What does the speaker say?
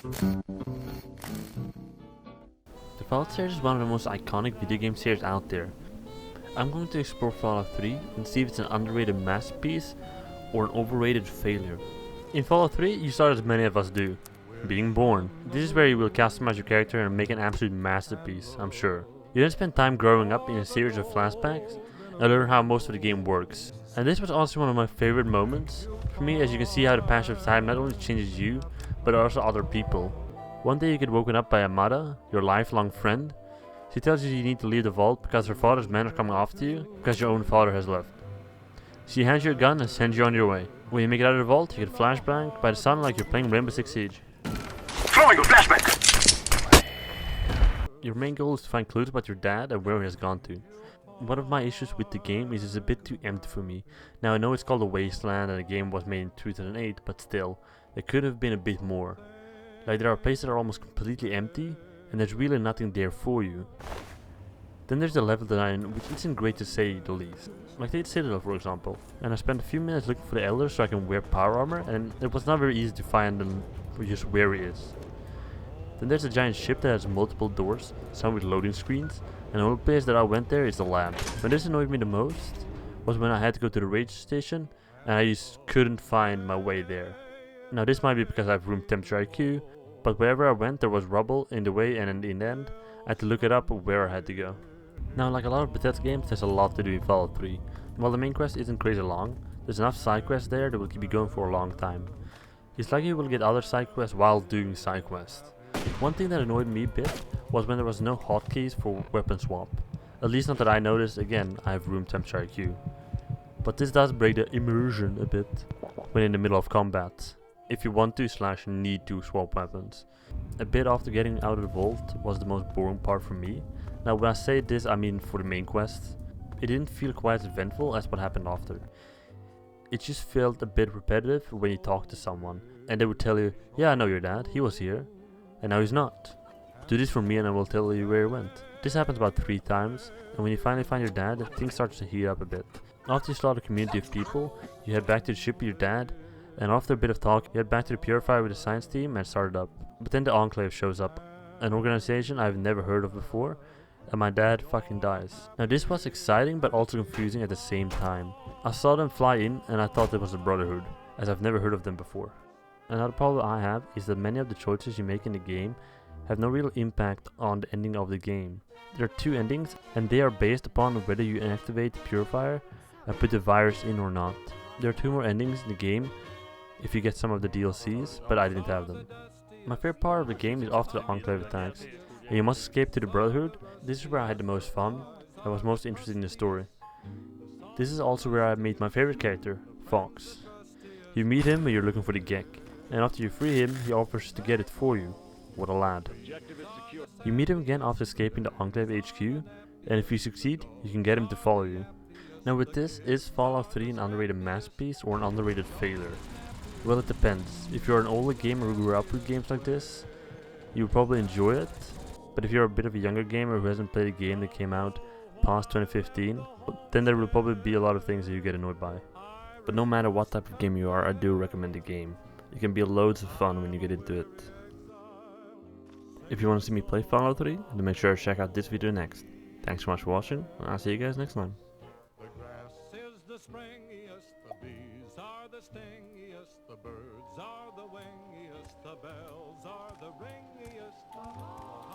The Fallout series is one of the most iconic video game series out there. I'm going to explore Fallout 3 and see if it's an underrated masterpiece or an overrated failure. In Fallout 3, you start as many of us do, being born. This is where you will customize your character and make an absolute masterpiece, I'm sure. You then spend time growing up in a series of flashbacks and learn how most of the game works. And this was also one of my favorite moments for me, as you can see how the passage of time not only changes you, but also other people. One day you get woken up by Amada, your lifelong friend. She tells you need to leave the vault because her father's men are coming after you because your own father has left. She hands you a gun and sends you on your way. When you make it out of the vault, you get flashbanged by the sun like you're playing Rainbow Six Siege. Throwing a flashback! Your main goal is to find clues about your dad and where he has gone to. One of my issues with the game is it's a bit too empty for me. Now I know it's called a wasteland and the game was made in 2008, but still, there could have been a bit more. Like there are places that are almost completely empty and there's really nothing there for you. Then there's the level design, which isn't great to say the least. Like the Citadel for example. And I spent a few minutes looking for the Elder so I can wear power armor, and it was not very easy to find them just where he is. Then there's a giant ship that has multiple doors, some with loading screens, and the only place that I went there is the lab. When this annoyed me the most was when I had to go to the radio station and I just couldn't find my way there. Now this might be because I have room temperature IQ, but wherever I went there was rubble in the way, and in the end I had to look it up where I had to go. Now like a lot of Bethesda games, there's a lot to do in Fallout 3. While the main quest isn't crazy long, there's enough side quests there that will keep you going for a long time. It's like you will get other side quests while doing side quests. One thing that annoyed me a bit was when there was no hotkeys for weapon swap. At least not that I noticed. Again, I have room temperature IQ. But this does break the immersion a bit when in the middle of combat, if you want to / need to swap weapons. A bit after getting out of the vault was the most boring part for me. Now when I say this I mean for the main quests. It didn't feel quite as eventful as what happened after. It just felt a bit repetitive when you talk to someone and they would tell you, yeah I know your dad, he was here, and now he's not. Do this for me and I will tell you where he went. This happens about 3 times, and when you finally find your dad, things start to heat up a bit. After you start a community of people, you head back to the ship with your dad, and after a bit of talk, you head back to the Purifier with the science team and start it up. But then the Enclave shows up, an organization I've never heard of before, and my dad fucking dies. Now this was exciting but also confusing at the same time. I saw them fly in and I thought it was a Brotherhood, as I've never heard of them before. Another problem I have is that many of the choices you make in the game have no real impact on the ending of the game. There are 2 endings and they are based upon whether you inactivate the Purifier and put the virus in or not. There are 2 more endings in the game if you get some of the DLCs, but I didn't have them. My favorite part of the game is after the Enclave attacks, and you must escape to the Brotherhood. This is where I had the most fun and was most interested in the story. This is also where I meet my favorite character, Fox. You meet him when you're looking for the Gek, and after you free him, he offers to get it for you. What a lad. You meet him again after escaping the Enclave HQ, and if you succeed, you can get him to follow you. Now with this, is Fallout 3 an underrated masterpiece or an underrated failure? Well, it depends. If you're an older gamer who grew up with games like this, you will probably enjoy it. But if you're a bit of a younger gamer who hasn't played a game that came out past 2015, then there will probably be a lot of things that you get annoyed by. But no matter what type of game you are, I do recommend the game. It can be loads of fun when you get into it. If you want to see me play Fallout 3, then make sure to check out this video next. Thanks so much for watching, and I'll see you guys next time. The grass is the springiest, the bees are the stingiest, the birds are the wingiest, the bells are the ringiest.